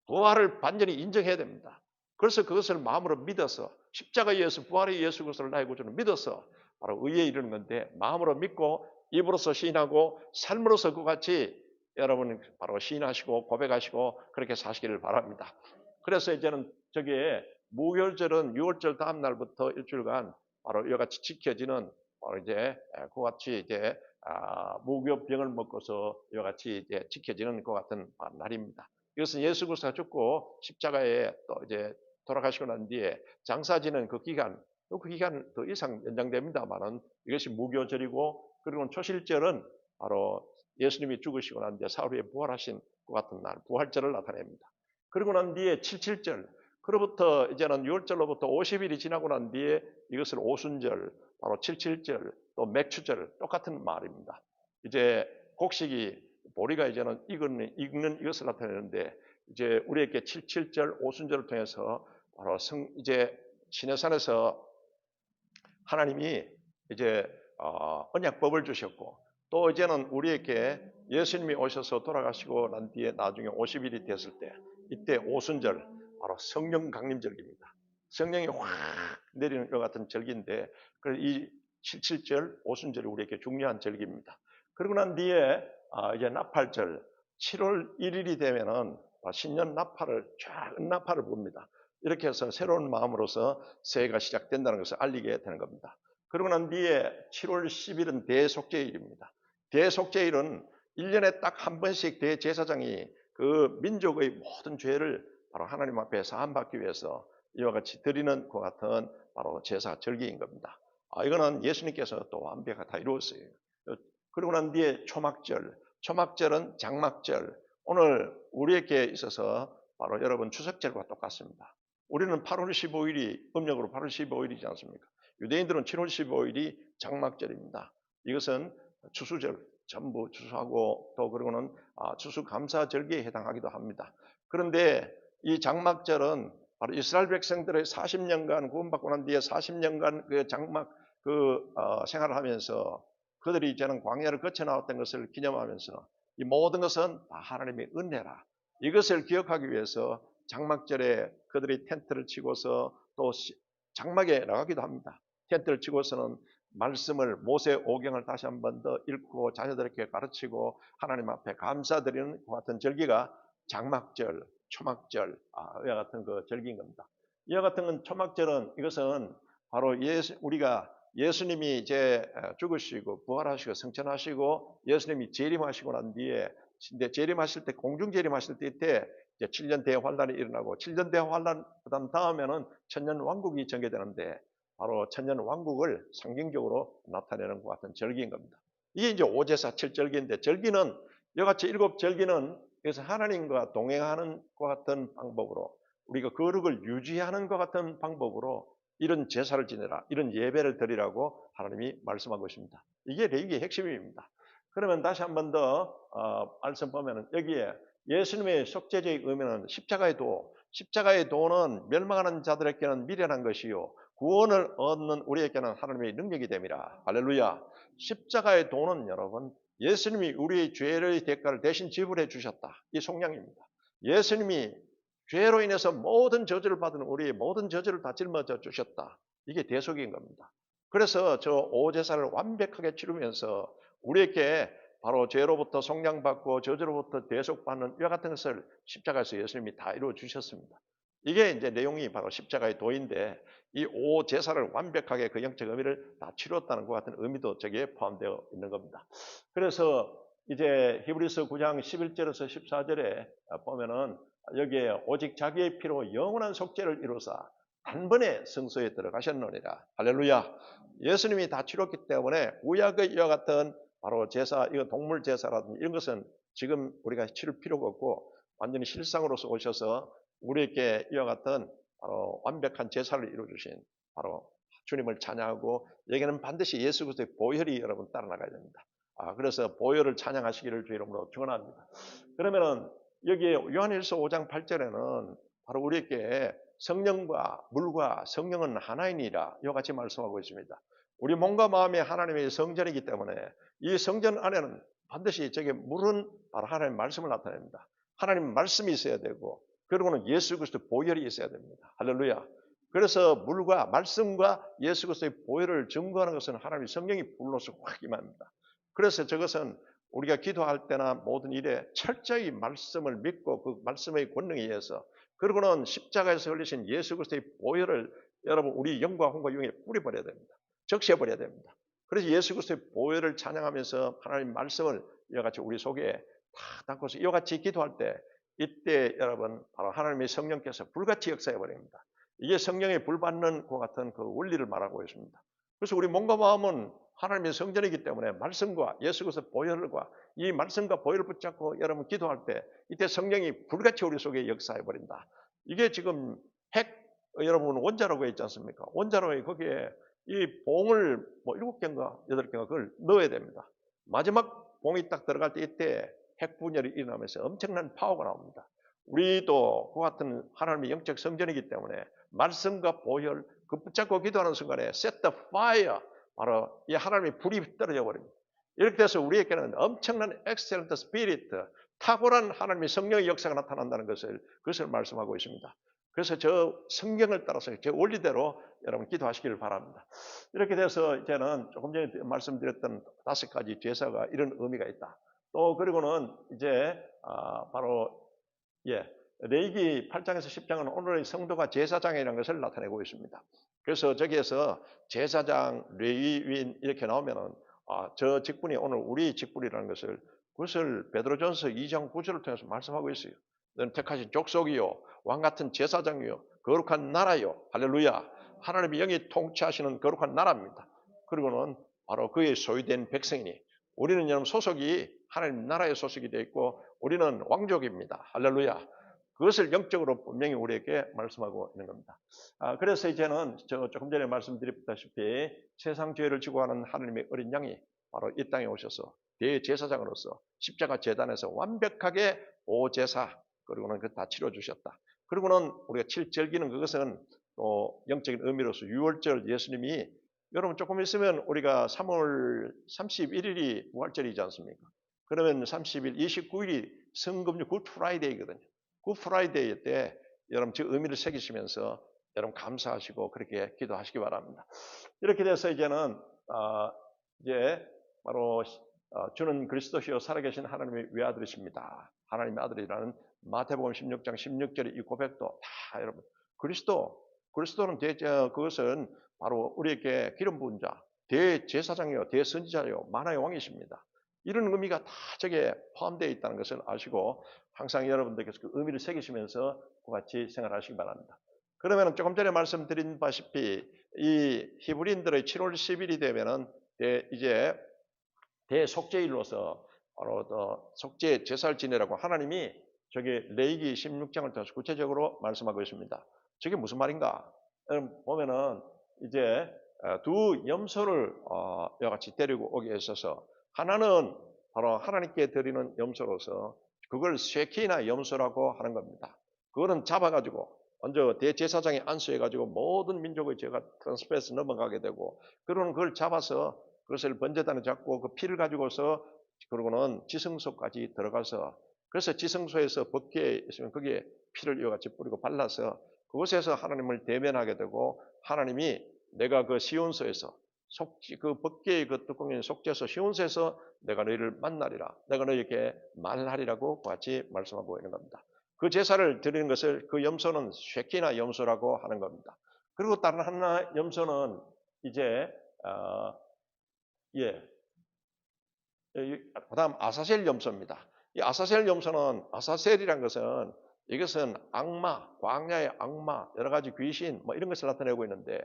부활을 완전히 인정해야 됩니다. 그래서 그것을 마음으로 믿어서 십자가 예수, 부활의 예수 그것을 나의 구주로 믿어서 바로 의에 이르는 건데 마음으로 믿고 입으로서 시인하고 삶으로서 그같이 여러분 바로 시인하시고 고백하시고 그렇게 사시기를 바랍니다. 그래서 이제는 저기에 무교절은 6월절 다음 날부터 일주일간 바로 이와 같이 지켜지는 바로 이제 그같이 이제 무교병을 먹고서 이와 같이 이제 지켜지는 그 같은 날입니다. 이것은 예수 그리스도가 죽고 십자가에 또 이제 돌아가시고 난 뒤에 장사지는 그 기간 더 이상 연장됩니다만은 이것이 무교절이고 그리고 초실절은 바로 예수님이 죽으시고 난 뒤에 사흘 후에 부활하신 그 같은 날 부활절을 나타냅니다. 그리고 난 뒤에 77절 그로부터 이제는 6월절로부터 50일이 지나고 난 뒤에 이것을 오순절 바로 77절 또 맥추절 똑같은 말입니다. 이제 곡식이 보리가 이제는 익는 이것을 나타내는데 이제 우리에게 77절 오순절을 통해서 바로 이제 시내산에서 하나님이 이제 언약법을 주셨고 또 이제는 우리에게 예수님이 오셔서 돌아가시고 난 뒤에 나중에 50일이 됐을 때 이때 오순절 바로 성령 강림절기입니다. 성령이 확 내리는 것 같은 절기인데 이 77절 오순절이 우리에게 중요한 절기입니다. 그리고 난 뒤에 이제 나팔절 7월 1일이 되면은 신년 나팔을 은나팔을 붑니다. 이렇게 해서 새로운 마음으로서 새해가 시작된다는 것을 알리게 되는 겁니다. 그러고 난 뒤에 7월 10일은 대속죄일입니다. 대속죄일은 1년에 딱 한 번씩 대제사장이 그 민족의 모든 죄를 바로 하나님 앞에 사함받기 위해서 이와 같이 드리는 그 같은 바로 제사 절기인 겁니다. 이거는 예수님께서 또 완벽하게 다 이루었어요. 그러고 난 뒤에 초막절은 장막절. 오늘 우리에게 있어서 바로 여러분 추석절과 똑같습니다. 우리는 8월 15일이 음력으로 8월 15일이지 않습니까? 유대인들은 7월 15일이 장막절입니다. 이것은 추수절 전부 추수하고 또 그리고는 추수감사절기에 해당하기도 합니다. 그런데 이 장막절은 바로 이스라엘 백성들의 40년간 구원받고 난 뒤에 40년간 그 장막 생활을 하면서 그들이 이제는 광야를 거쳐 나왔던 것을 기념하면서 이 모든 것은 다 하나님의 은혜라. 이것을 기억하기 위해서 장막절에 그들이 텐트를 치고서 또 장막에 나가기도 합니다. 텐트를 치고서는 말씀을 모세 오경을 다시 한 번 더 읽고 자녀들에게 가르치고 하나님 앞에 감사드리는 그 같은 절기가 장막절, 초막절 이와 같은 그 절기인 겁니다. 이와 같은 초막절은 이것은 바로 우리가 예수님이 이제 죽으시고 부활하시고 승천하시고 예수님이 재림하시고 난 뒤에 재림하실 때 공중 재림하실 때 이때 이제 7년 대환란이 일어나고 7년 대환란 그다음 다음에는 천년 왕국이 전개되는데 바로 천년 왕국을 상징적으로 나타내는 것 같은 절기인 겁니다. 이게 이제 오제사 7절기인데 절기는 이같이 7절기는 그래서 하나님과 동행하는 것 같은 방법으로 우리가 거룩을 유지하는 것 같은 방법으로 이런 제사를 지내라, 이런 예배를 드리라고 하나님이 말씀하고 있습니다. 이게 레위기의 핵심입니다. 그러면 다시 한 번 더 말씀 보면은 여기에 예수님의 속죄제의 의미는 십자가의 도, 십자가의 도는 멸망하는 자들에게는 미련한 것이요 구원을 얻는 우리에게는 하나님의 능력이 됨이라. 할렐루야. 십자가의 도는 여러분 예수님이 우리의 죄의 대가를 대신 지불해 주셨다. 이 속량입니다. 예수님이 죄로 인해서 모든 저주를 받은 우리의 모든 저주를 다 짊어져 주셨다. 이게 대속인 겁니다. 그래서 저 오제사를 완벽하게 치르면서 우리에게 바로 죄로부터 속량받고 저주로부터 대속받는 이와 같은 것을 십자가에서 예수님이 다 이루어 주셨습니다. 이게 이제 내용이 바로 십자가의 도인데 이 오제사를 완벽하게 그 영적 의미를 다 치루었다는 것 같은 의미도 저기에 포함되어 있는 겁니다. 그래서 이제 히브리서 9장 11절에서 14절에 보면은 여기에 오직 자기의 피로 영원한 속죄를 이루사 단번에 성소에 들어가셨느니라. 할렐루야. 예수님이 다 치렀기 때문에 구약의 이와 같은 바로 제사, 이거 동물 제사라든지 이런 것은 지금 우리가 치를 필요가 없고 완전히 실상으로서 오셔서 우리에게 이와 같은 바로 완벽한 제사를 이루어주신 바로 주님을 찬양하고 여기는 반드시 예수 그리스도의 보혈이 여러분 따라 나가야 됩니다. 그래서 보혈을 찬양하시기를 주 이름으로 축원합니다. 그러면은 여기에 요한일서 5장 8절에는 바로 우리에게 성령과 물과 성령은 하나이니라 이와 같이 말씀하고 있습니다. 우리 몸과 마음이 하나님의 성전이기 때문에 이 성전 안에는 반드시 저게 물은 바로 하나님의 말씀을 나타냅니다. 하나님 말씀이 있어야 되고 그리고는 예수 그리스도 보혈이 있어야 됩니다. 할렐루야. 그래서 물과 말씀과 예수 그리스도의 보혈을 증거하는 것은 하나님의 성령이 불로서 확 임합니다. 그래서 저것은 우리가 기도할 때나 모든 일에 철저히 말씀을 믿고 그 말씀의 권능에 의해서 그리고는 십자가에서 흘리신 예수 그리스도의 보혈을 여러분 우리 영과 혼과 영에 뿌려버려야 됩니다. 적셔버려야 됩니다. 그래서 예수 그리스도의 보혈을 찬양하면서 하나님 말씀을 이와 같이 우리 속에 다 담고서 이와 같이 기도할 때 이때 여러분 바로 하나님의 성령께서 불같이 역사해 버립니다. 이게 성령의 불받는 것 같은 그 원리를 말하고 있습니다. 그래서 우리 몸과 마음은 하나님의 성전이기 때문에 말씀과 예수 그리스도 보혈과 이 말씀과 보혈을 붙잡고 여러분 기도할 때 이때 성령이 불같이 우리 속에 역사해 버린다. 이게 지금 여러분 원자로가 있지 않습니까? 원자로에 거기에 이 봉을 뭐 7개인가 8개인가 그걸 넣어야 됩니다. 마지막 봉이 딱 들어갈 때 이때 핵 분열이 일어나면서 엄청난 파워가 나옵니다. 우리도 그 같은 하나님의 영적 성전이기 때문에 말씀과 보혈 그 붙잡고 기도하는 순간에 set the fire 바로 이 하나님의 불이 떨어져 버립니다. 이렇게 돼서 우리에게는 엄청난 excellent spirit 탁월한 하나님의 성령의 역사가 나타난다는 그것을 말씀하고 있습니다. 그래서 저 성경을 따라서 제 원리대로 여러분 기도하시기를 바랍니다. 이렇게 돼서 이제는 조금 전에 말씀드렸던 5가지 제사가 이런 의미가 있다. 또 그리고는 이제 바로 레위기 8장에서 10장은 오늘의 성도가 제사장이라는 것을 나타내고 있습니다. 그래서 저기에서 제사장, 레위인 이렇게 나오면은 저 직분이 오늘 우리 직분이라는 그것을 베드로전서 2장 9절을 통해서 말씀하고 있어요. 너는 택하신 족속이요 왕 같은 제사장이요 거룩한 나라요 할렐루야. 하나님의 영이 통치하시는 거룩한 나라입니다. 그리고는 바로 그의 소유된 백성이니 우리는 여러분 소속이 하나님 나라의 소속이 되어 있고 우리는 왕족입니다. 할렐루야. 그것을 영적으로 분명히 우리에게 말씀하고 있는 겁니다. 그래서 이제는 조금 전에 말씀드렸다시피 세상 죄를 지고 하는 하나님의 어린 양이 바로 이 땅에 오셔서 대제사장으로서 십자가 제단에서 완벽하게 오제사 그리고는 그 다 치러주셨다. 그리고는 우리가 7절기는 그것은 또 영적인 의미로서 6월절 예수님이 여러분 조금 있으면 우리가 3월 31일이 부활절이지 않습니까? 그러면 30일, 29일이 성금주 굿 프라이데이거든요. 굿 프라이데이 때 여러분 그 의미를 새기시면서 여러분 감사하시고 그렇게 기도하시기 바랍니다. 이렇게 돼서 이제는 이제 바로 주는 그리스도시요 살아계신 하나님의 외아들이십니다. 하나님의 아들이라는 마태복음 16장 16절의 이 고백도 다 여러분 그리스도는 그것은 바로 우리에게 기름 부은 자, 대제사장이요 대선지자요 만화의 왕이십니다. 이런 의미가 다 저게 포함되어 있다는 것을 아시고 항상 여러분들께서 그 의미를 새기시면서 같이 생활하시기 바랍니다. 그러면 조금 전에 말씀드린 바시피 이 히브리인들의 7월 10일이 되면은 이제 대속죄일로서 바로 속죄 제사를 지내라고 하나님이 저기 레위기 16장을 통해서 구체적으로 말씀하고 있습니다. 저게 무슨 말인가? 보면은 이제 두 염소를 이와 같이 데리고 오게 있어서 하나는 바로 하나님께 드리는 염소로서 그걸 쉐키나 염소라고 하는 겁니다. 그거는 잡아가지고 먼저 대제사장에 안수해가지고 모든 민족의 죄가 트랜스페이스 넘어가게 되고 그러는 그걸 잡아서 그것을 번제단에 잡고 그 피를 가지고서 그러고는 지성소까지 들어가서 그래서 지성소에서 법궤에 있으면 거기에 피를 이와 같이 뿌리고 발라서 그곳에서 하나님을 대면하게 되고 하나님이 내가 그 시온소에서 그 법궤의 그 뚜껑인 속죄소 시온소에서 내가 너희를 만나리라. 내가 너희에게 말하리라고 같이 말씀하고 있는 겁니다. 그 제사를 드리는 것을 그 염소는 쉐키나 염소라고 하는 겁니다. 그리고 다른 하나 염소는 이제 그다음 아사셀 염소입니다. 이 아사셀 염소는 아사셀이란 것은 이것은 악마, 광야의 악마, 여러 가지 귀신 뭐 이런 것을 나타내고 있는데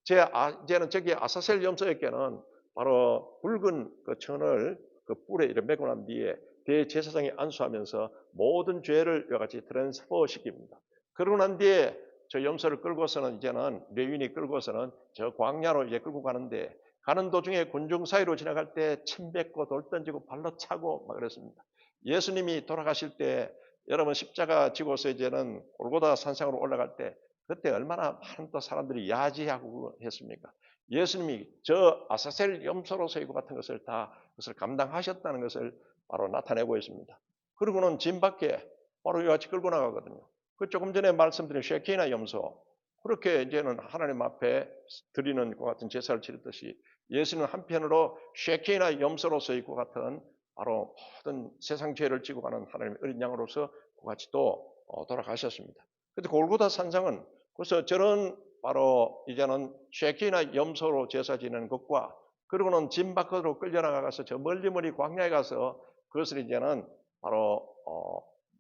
이제는 저기 아사셀 염소에게는 바로 붉은 그 천을 그 뿔에 이렇게 메고 난 뒤에 대제사장이 안수하면서 모든 죄를 이와 같이 트랜스퍼 시킵니다. 그러고 난 뒤에 저 염소를 끌고서는 이제는 레위인이 끌고서는 저 광야로 이제 끌고 가는데 가는 도중에 군중 사이로 지나갈 때 침 뱉고 돌 던지고 발로 차고 막 그랬습니다. 예수님이 돌아가실 때 여러분 십자가 지고서 이제는 골고다 산상으로 올라갈 때 그때 얼마나 많은 또 사람들이 야지하고 했습니까? 예수님이 저 아사셀 염소로서 이거 같은 것을 다 그것을 감당하셨다는 것을 바로 나타내고 있습니다. 그리고는 짐 밖에 바로 이와 같이 끌고 나가거든요. 그 조금 전에 말씀드린 쉐키나 염소 그렇게 이제는 하나님 앞에 드리는 것 같은 제사를 치르듯이 예수는 한편으로 쉐키나 염소로서 이거 같은 바로 모든 세상 죄를 지고 가는 하나님의 어린 양으로서 같이 또 돌아가셨습니다. 그런데 골고다 산상은 그래서 저런 바로 이제는 쉐키나 염소로 제사 지내는 것과 그리고는 짐 밖으로 끌려나가서 저 멀리 광야에 가서 그것을 이제는 바로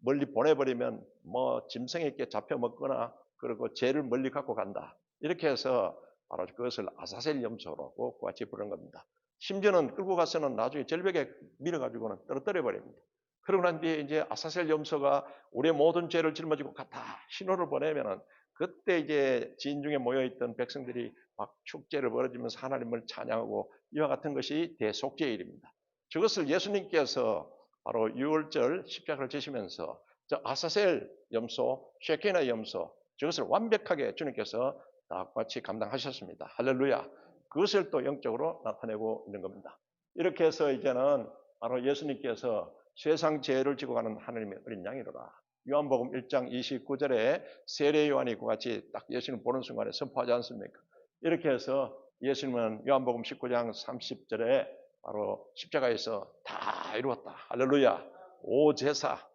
멀리 보내버리면 뭐 짐승에 있게 잡혀 먹거나 그리고 죄를 멀리 갖고 간다. 이렇게 해서 바로 그것을 아사셀 염소라고 같이 부르는 겁니다. 심지어는 끌고 가서는 나중에 절벽에 밀어가지고는 떨어뜨려 버립니다. 그러고 난 뒤에 이제 아사셀 염소가 우리의 모든 죄를 짊어지고 갔다 신호를 보내면은 그때 이제 지인 중에 모여있던 백성들이 막 축제를 벌어지면서 하나님을 찬양하고 이와 같은 것이 대속죄일입니다. 저것을 예수님께서 바로 6월절 십자가를 지시면서 저 아사셀 염소, 쉐키나 염소 저것을 완벽하게 주님께서 다 같이 감당하셨습니다. 할렐루야. 그것을 또 영적으로 나타내고 있는 겁니다. 이렇게 해서 이제는 바로 예수님께서 세상 죄를 지고 가는 하나님의 어린 양이로라. 요한복음 1장 29절에 세례 요한이 같이 딱 예수님을 보는 순간에 선포하지 않습니까? 이렇게 해서 예수님은 요한복음 19장 30절에 바로 십자가에서 다 이루었다. 할렐루야. 오제사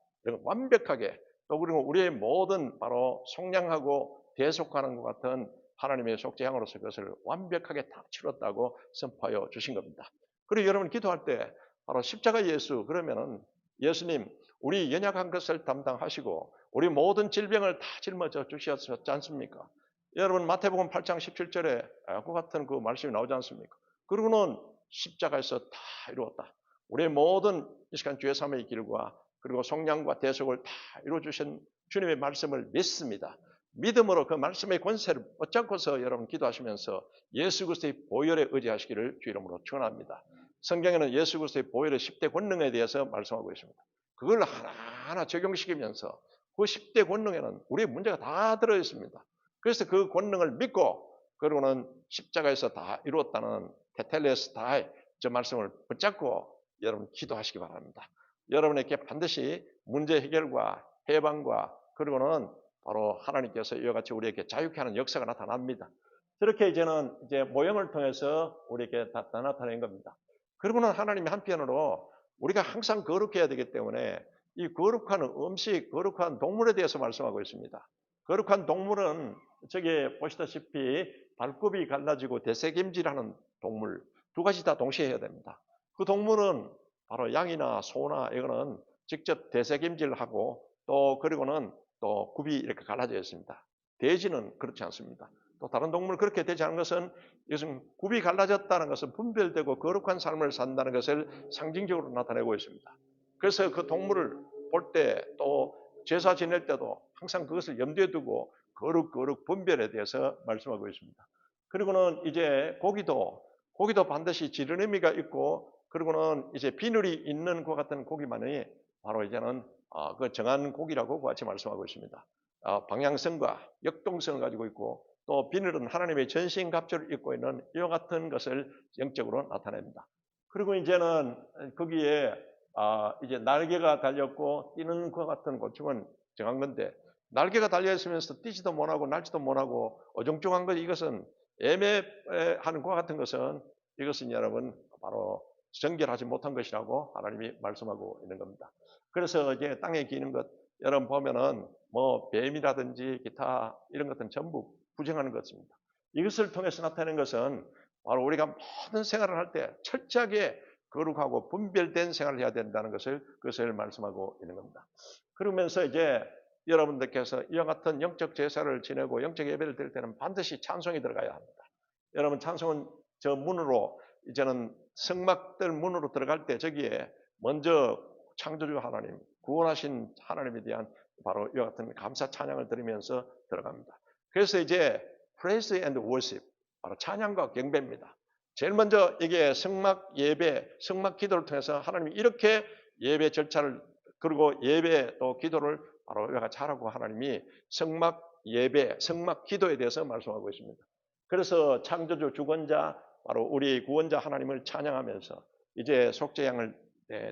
완벽하게 또 그리고 우리의 모든 바로 속량하고 대속하는 것 같은 하나님의 속죄양으로서 그것을 완벽하게 다 치렀다고 선포하여 주신 겁니다. 그리고 여러분 기도할 때 바로 십자가 예수 그러면은 예수님 우리 연약한 것을 담당하시고 우리 모든 질병을 다 짊어져 주셨지 않습니까? 여러분 마태복음 8장 17절에 그 같은 그 말씀이 나오지 않습니까? 그리고는 십자가에서 다 이루었다. 우리의 모든 이 시간 죄 사함의 길과 그리고 속량과 대속을 다 이루어주신 주님의 말씀을 믿습니다. 믿음으로 그 말씀의 권세를 붙잡고서 여러분 기도하시면서 예수 그리스도의 보혈에 의지하시기를 주 이름으로 축원합니다. 성경에는 예수 그리스도의 보혈의 10대 권능에 대해서 말씀하고 있습니다. 그걸 하나하나 적용시키면서 그 10대 권능에는 우리의 문제가 다 들어있습니다. 그래서 그 권능을 믿고 그러고는 십자가에서 다 이루었다는 테텔레스타이 저 말씀을 붙잡고 여러분 기도하시기 바랍니다. 여러분에게 반드시 문제 해결과 해방과 그리고는 바로 하나님께서 이와 같이 우리에게 자유케 하는 역사가 나타납니다. 저렇게 이제는 이제 모형을 통해서 우리에게 다 나타낸 겁니다. 그리고는 하나님이 한편으로 우리가 항상 거룩해야 되기 때문에 이 거룩한 음식, 거룩한 동물에 대해서 말씀하고 있습니다. 거룩한 동물은 저기 보시다시피 발굽이 갈라지고 대세김질하는 동물 두 가지 다 동시에 해야 됩니다. 그 동물은 바로 양이나 소나 이거는 직접 대세김질하고 또 그리고는 또 굽이 이렇게 갈라져 있습니다. 돼지는 그렇지 않습니다. 또 다른 동물 그렇게 되지 않은 것은 이것은 굽이 갈라졌다는 것은 분별되고 거룩한 삶을 산다는 것을 상징적으로 나타내고 있습니다. 그래서 그 동물을 볼 때 또 제사 지낼 때도 항상 그것을 염두에 두고 거룩 분별에 대해서 말씀하고 있습니다. 그리고는 이제 고기도 반드시 지른 의미가 있고 그리고는 이제 비늘이 있는 것 같은 고기만이 바로 이제는 그 정한 고기라고 같이 말씀하고 있습니다. 방향성과 역동성을 가지고 있고 또 비늘은 하나님의 전신갑주를 입고 있는 이와 같은 것을 영적으로 나타냅니다. 그리고 이제는 거기에 이제 날개가 달렸고 뛰는 것 같은 곤충은 정한 건데 날개가 달려 있으면서 뛰지도 못하고 날지도 못하고 어정쩡한 것 이것은 애매하는 것 같은 것은 이것은 여러분 바로 정결하지 못한 것이라고 하나님이 말씀하고 있는 겁니다. 그래서 이제 땅에 기는 것 여러분 보면은 뭐 뱀이라든지 기타 이런 것들은 전부 부정하는 것입니다. 이것을 통해서 나타내는 것은 바로 우리가 모든 생활을 할 때 철저하게 거룩하고 분별된 생활을 해야 된다는 그것을 말씀하고 있는 겁니다. 그러면서 이제 여러분들께서 이와 같은 영적 제사를 지내고 영적 예배를 드릴 때는 반드시 찬송이 들어가야 합니다. 여러분 찬송은 저 문으로 이제는 성막들 문으로 들어갈 때 저기에 먼저 창조주 하나님, 구원하신 하나님에 대한 바로 이와 같은 감사 찬양을 드리면서 들어갑니다. 그래서 이제 praise and worship, 바로 찬양과 경배입니다. 제일 먼저 이게 성막 예배, 성막 기도를 통해서 하나님이 이렇게 예배 절차를 그리고 예배 또 기도를 바로 이와 같이 하라고 하나님이 성막 예배, 성막 기도에 대해서 말씀하고 있습니다. 그래서 창조주 주권자 바로 우리 구원자 하나님을 찬양하면서 이제 속죄양을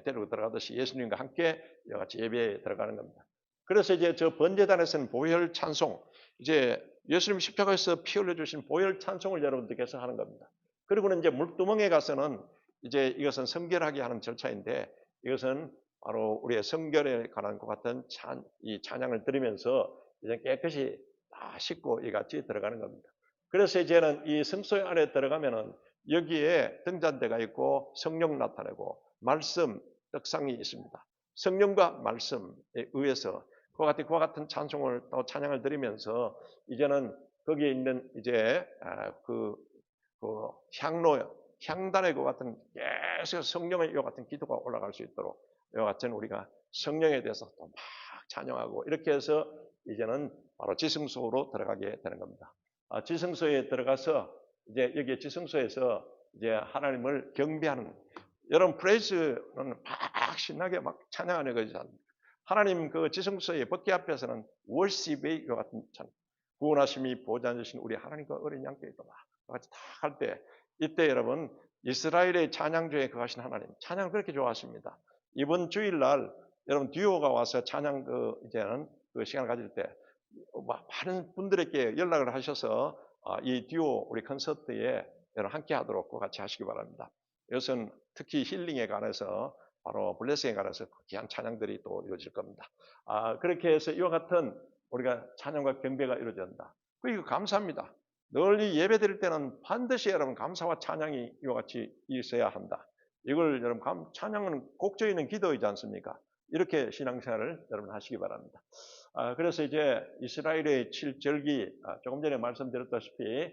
데리고 들어가듯이 예수님과 함께 이와 같이 예배에 들어가는 겁니다. 그래서 이제 저 번제단에서는 보혈 찬송, 이제 예수님 십자가에서 피 흘려주신 보혈 찬송을 여러분들께서 하는 겁니다. 그리고는 이제 물두멍에 가서는 이제 이것은 성결하게 하는 절차인데 이것은 바로 우리의 성결에 관한 것 같은 이 찬양을 드리면서 이제 깨끗이 다 씻고 이같이 들어가는 겁니다. 그래서 이제는 이 성소 안에 들어가면은 여기에 등잔대가 있고 성령 나타내고 말씀, 떡상이 있습니다. 성령과 말씀에 의해서 그와 같은 찬송을 또 찬양을 드리면서 이제는 거기에 있는 이제 그 향로, 향단의 것 같은 계속 성령의 이와 같은 기도가 올라갈 수 있도록 이와 같은 우리가 성령에 대해서 또 막 찬양하고 이렇게 해서 이제는 바로 지성소로 들어가게 되는 겁니다. 지성소에 들어가서 이제 여기 지성소에서 이제 하나님을 경배하는 여러분 프레이즈는 막 신나게 막 찬양하는 것이지 않습니까? 하나님 그 지성소의 법궤 앞에서는 월십의 이와 같은 찬양, 구원하심이 보좌 앉으신 우리 하나님과 어린 양께 있도다 같이 다 할 때 이때 여러분 이스라엘의 찬양주에 거하신 하나님 찬양 그렇게 좋아하십니다. 이번 주일날 여러분 듀오가 와서 찬양 이제는 그 시간을 가질 때 많은 분들에게 연락을 하셔서 이 듀오 우리 콘서트에 여러분 함께 하도록 같이 하시기 바랍니다. 이것은 특히 힐링에 관해서 바로 블레싱에 관해서 귀한 찬양들이 또 이루어질 겁니다. 그렇게 해서 이와 같은 우리가 찬양과 경배가 이루어진다. 이거 감사합니다. 늘 이 예배 드릴 때는 반드시 여러분 감사와 찬양이 이와 같이 있어야 한다. 이걸 여러분 찬양은 곡조이는 기도이지 않습니까? 이렇게 신앙생활을 여러분 하시기 바랍니다. 그래서 이제 이스라엘의 7절기 조금 전에 말씀드렸다시피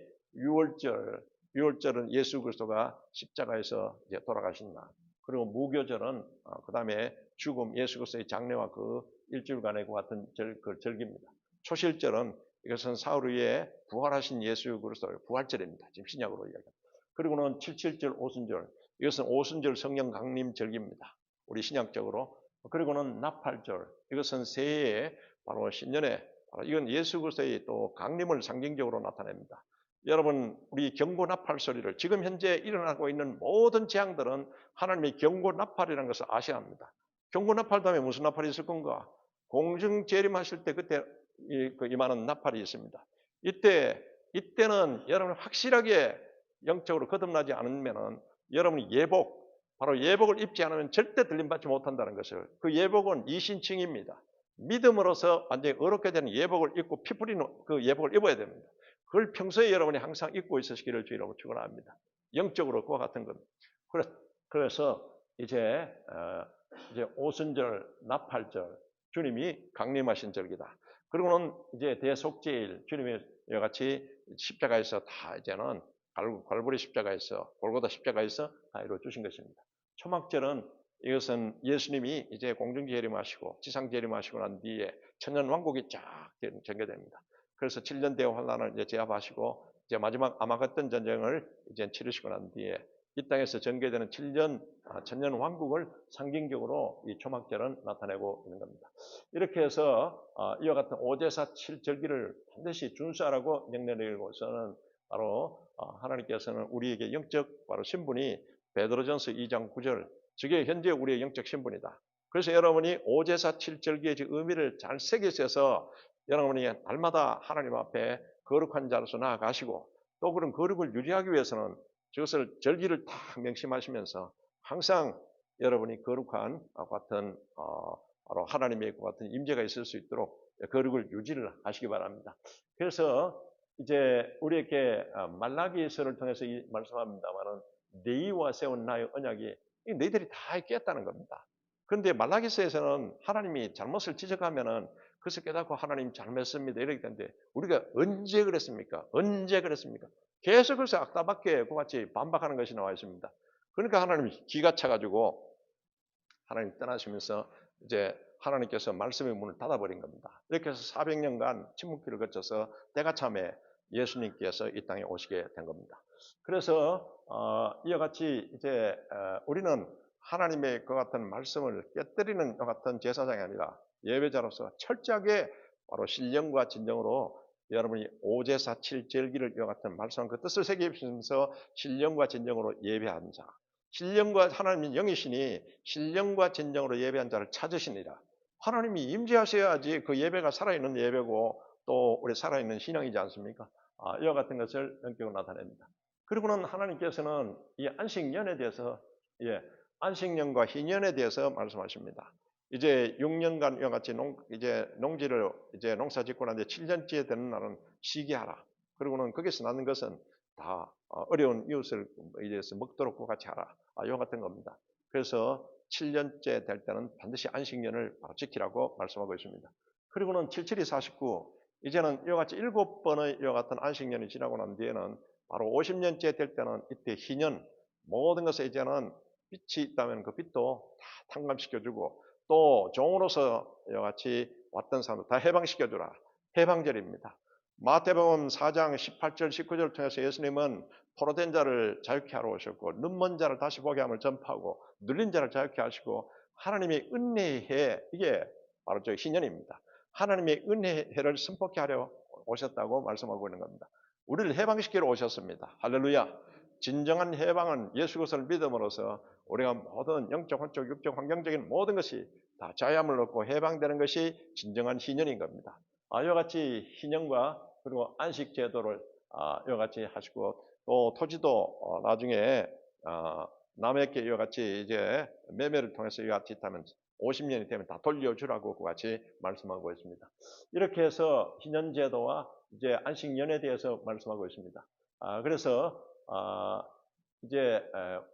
6월절은 예수 그리스도가 십자가에서 이제 돌아가신 날. 그리고 무교절은 그 다음에 죽음 예수 그리스도의 장례와 그 일주일간의 그 같은 절기입니다. 초실절은 이것은 사흘 후에 부활하신 예수 그리스도의 부활절입니다. 지금 신약으로 이야기합니다. 그리고는 77절 오순절 이것은 오순절 성령 강림 절기입니다. 우리 신약적으로. 그리고는 나팔절 이것은 새해에 바로 신년에 이건 예수 그리스도의 또 강림을 상징적으로 나타냅니다. 여러분 우리 경고 나팔 소리를 지금 현재 일어나고 있는 모든 재앙들은 하나님의 경고 나팔이라는 것을 아셔야 합니다. 경고 나팔 다음에 무슨 나팔이 있을 건가? 공중 재림하실 때 그때 임하는 나팔이 있습니다. 이때는 여러분 확실하게 영적으로 거듭나지 않으면은 여러분이 바로 예복을 입지 않으면 절대 들림받지 못한다는 것을, 그 예복은 이신칭입니다. 믿음으로서 완전히 어렵게 되는 예복을 입고 피 뿌리는 그 예복을 입어야 됩니다. 그걸 평소에 여러분이 항상 입고 있으시기를 주의로 축원합니다. 영적으로 그와 같은 겁니다. 그래서 이제 오순절, 나팔절, 주님이 강림하신 절기다. 그리고는 이제 대속죄일, 주님이 이와 같이 십자가에서 다 이제는 갈보리 십자가에서, 골고다 십자가에서 다 이루어 주신 것입니다. 초막절은 이것은 예수님이 이제 공중 재림하시고 지상 재림하시고 난 뒤에 천년 왕국이 쫙 전개됩니다. 그래서 7년 대의 환란을 이제 제압하시고 이제 마지막 아마겟돈 전쟁을 이제 치르시고 난 뒤에 이 땅에서 전개되는 천년 왕국을 상징적으로 이 초막절은 나타내고 있는 겁니다. 이렇게 해서 이와 같은 오제사 7절기를 반드시 준수하라고 명령내리고서는 바로 하나님께서는 우리에게 영적 바로 신분이 베드로전서 2장 9절, 저게 현재 우리의 영적 신분이다. 그래서 여러분이 오제사 7절기의 의미를 잘 새기셔서 여러분이 날마다 하나님 앞에 거룩한 자로서 나아가시고, 또 그런 거룩을 유지하기 위해서는 저것을 절기를 다 명심하시면서 항상 여러분이 거룩한 같은 바로 하나님의 같은 임재가 있을 수 있도록 거룩을 유지를 하시기 바랍니다. 그래서 이제 우리에게 말라기서를 통해서 말씀합니다만은 너희와 세운 나의 언약이 너희들이 다 깼다는 겁니다. 그런데 말라기서에서는 하나님이 잘못을 지적하면은 그것을 깨닫고 하나님 잘못했습니다 이렇게 되는데, 우리가 언제 그랬습니까? 언제 그랬습니까? 계속 그래서 악다밖에 그같이 반박하는 것이 나와 있습니다. 그러니까 하나님이 기가 차가지고 하나님 떠나시면서 이제 하나님께서 말씀의 문을 닫아버린 겁니다. 이렇게 해서 400년간 침묵기를 거쳐서 때가 참에 예수님께서 이 땅에 오시게 된 겁니다. 그래서 이와 같이 이제 우리는 하나님의 그 같은 말씀을 깨뜨리는 이 같은 제사장이 아니라 예배자로서 철저하게 바로 신령과 진정으로 여러분이 오제사 7절기를 이와 같은 말씀한 그 뜻을 새기면서 신령과 진정으로 예배한 자, 신령과 하나님이 영이시니 신령과 진정으로 예배한 자를 찾으시니라. 하나님이 임재하셔야지 그 예배가 살아있는 예배고 또 우리 살아있는 신앙이지 않습니까? 이와 같은 것을 영적으로 나타냅니다. 그리고는 하나님께서는 이 안식년에 대해서 안식년과 희년에 대해서 말씀하십니다. 이제 6년간 이와 같이 농지를 이제 농사 짓고 나는데 7년째 되는 날은 쉬게 하라. 그리고는 거기서 나는 것은 다 어려운 이웃을 이제서 먹도록 같이 하라. 이와 같은 겁니다. 그래서 7년째 될 때는 반드시 안식년을 지키라고 말씀하고 있습니다. 그리고는 77이 49, 이제는 이와 같이 7번의 이와 같은 안식년이 지나고 난 뒤에는 바로 50년째 될 때는 이때 희년, 모든 것에 이제는 빛이 있다면 그 빛도 다 탕감시켜주고, 또 종으로서 이와 같이 왔던 사람들 다 해방시켜주라. 해방절입니다. 마태복음 4장 18절 19절을 통해서 예수님은 포로된 자를 자유케 하러 오셨고, 눈먼 자를 다시 보게 함을 전파하고, 눌린 자를 자유케 하시고, 하나님의 은혜의 해, 이게 바로 저 희년입니다. 하나님의 은혜를 선포케 하려 오셨다고 말씀하고 있는 겁니다. 우리를 해방시키러 오셨습니다. 할렐루야. 진정한 해방은 예수 그리스도를 믿음으로써 우리가 모든 영적, 혼적, 육적, 환경적인 모든 것이 다 자유함을 얻고 해방되는 것이 진정한 희년인 겁니다. 이와 같이 희년과 그리고 안식 제도를 이와 같이 하시고, 또 토지도 나중에 남에게 이와 같이 이제 매매를 통해서 이와 같이 있다면 50년이 되면 다 돌려주라고 같이 말씀하고 있습니다. 이렇게 해서 희년 제도와 이제 안식년에 대해서 말씀하고 있습니다. 그래서 이제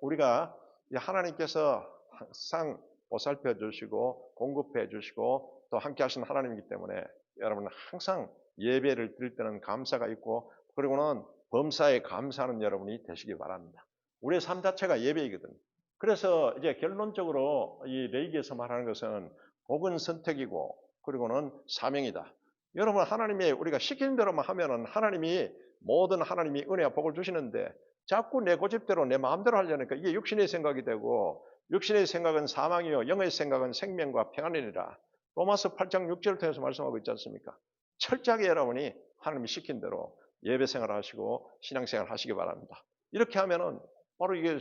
우리가 하나님께서 항상 보살펴 주시고 공급해 주시고 또 함께 하시는 하나님이기 때문에 여러분은 항상 예배를 드릴 때는 감사가 있고, 그리고는 범사에 감사하는 여러분이 되시기 바랍니다. 우리의 삶 자체가 예배이거든요. 그래서 이제 결론적으로 이 레위기에서 말하는 것은 복은 선택이고 그리고는 사명이다. 여러분, 하나님이 우리가 시키는 대로만 하면은 하나님이 모든 하나님이 은혜와 복을 주시는데, 자꾸 내 고집대로 내 마음대로 하려니까 이게 육신의 생각이 되고, 육신의 생각은 사망이요 영의 생각은 생명과 평안이니라. 로마서 8장 6절을 통해서 말씀하고 있지 않습니까? 철저하게 여러분이 하나님이 시킨 대로 예배 생활을 하시고 신앙생활을 하시기 바랍니다. 이렇게 하면은 바로 이게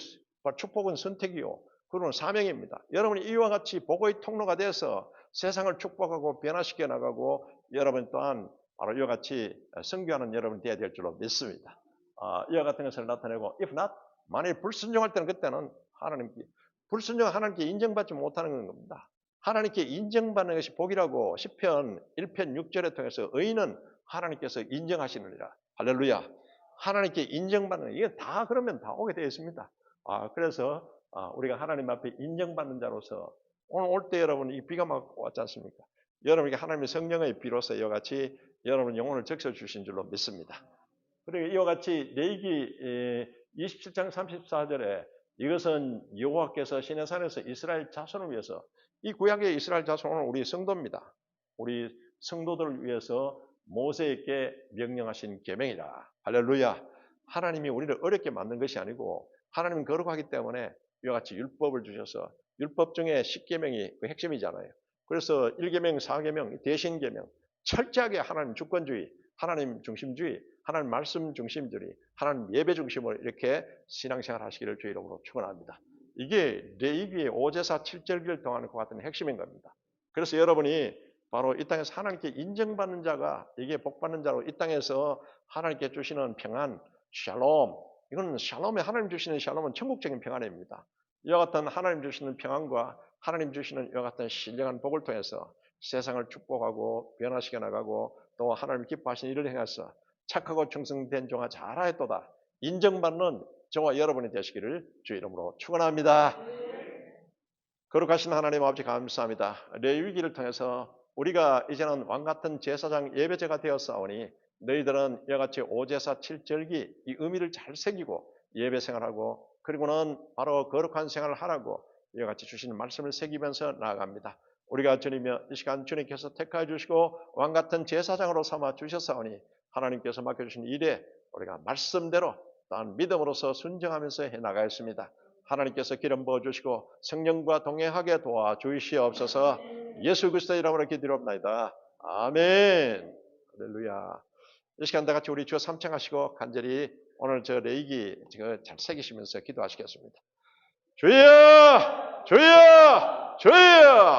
축복은 선택이요 그리고 사명입니다. 여러분이 이와 같이 복의 통로가 돼서 세상을 축복하고 변화시켜 나가고 여러분 또한 바로 이와 같이 선교하는 여러분이 되어야 될 줄로 믿습니다. 이와 같은 것을 나타내고 if not, 만일 불순종할 때는 그때는 하나님께 인정받지 못하는 겁니다. 하나님께 인정받는 것이 복이라고 시편 1편 6절에 통해서 의인은 하나님께서 인정하시느니라. 할렐루야. 하나님께 인정받는 이게 다 그러면 다 오게 되어 있습니다. 그래서 우리가 하나님 앞에 인정받는 자로서 오늘 올 때 여러분 이 비가 막 왔지 않습니까? 여러분에게 하나님의 성령의 비로서 이와 같이 여러분 영혼을 적셔 주신 줄로 믿습니다. 그리고 이와 같이 레위기 27장 34절에 이것은 여호와께서 시내산에서 이스라엘 자손을 위해서 이 구약의 이스라엘 자손은 우리 성도입니다. 우리 성도들을 위해서 모세에게 명령하신 계명이라. 할렐루야. 하나님이 우리를 어렵게 만든 것이 아니고 하나님은 거룩하기 때문에 이와 같이 율법을 주셔서 율법 중에 10계명이 그 핵심이잖아요. 그래서 1계명, 4계명, 대신계명 철저하게 하나님 주권주의, 하나님 중심주의, 하나님 말씀 중심주의, 하나님 예배 중심으로 이렇게 신앙생활 하시기를 주의 이름으로 축원합니다. 이게 레위기의 5제사 7절기를 통하는 것 같은 핵심인 겁니다. 그래서 여러분이 바로 이 땅에서 하나님께 인정받는 자가 이게 복받는 자로 이 땅에서 하나님께 주시는 평안, 샬롬, 이건 샬롬에 하나님 주시는 샬롬은 천국적인 평안입니다. 이와 같은 하나님 주시는 평안과 하나님 주시는 이와 같은 신령한 복을 통해서 세상을 축복하고 변화시켜 나가고 또 하나님 기뻐하시는 일을 행해서 착하고 충성된 종아 잘하였도다 인정받는 저와 여러분이 되시기를 주의 이름으로 축원합니다. 거룩하신 하나님 아버지 감사합니다. 레위기를 통해서 우리가 이제는 왕같은 제사장 예배제가 되었사오니 너희들은 이와 같이 5제사 7절기 이 의미를 잘 새기고 예배 생활하고 그리고는 바로 거룩한 생활을 하라고 이와 같이 주시는 말씀을 새기면서 나아갑니다. 우리가 주님이여 이 시간 주님께서 택하여 주시고 왕같은 제사장으로 삼아 주셨사오니 하나님께서 맡겨주신 일에 우리가 말씀대로 또한 믿음으로서 순정하면서 해나가겠습니다. 하나님께서 기름 부어주시고 성령과 동행하게 도와주시옵소서. 예수 그리스도의 이름으로 기도합나이다. 아멘. 할렐루야. 이 시간 다 같이 우리 주여 삼창하시고 간절히 오늘 저 레위기 잘 새기시면서 기도하시겠습니다. 주여! 주여! 주여!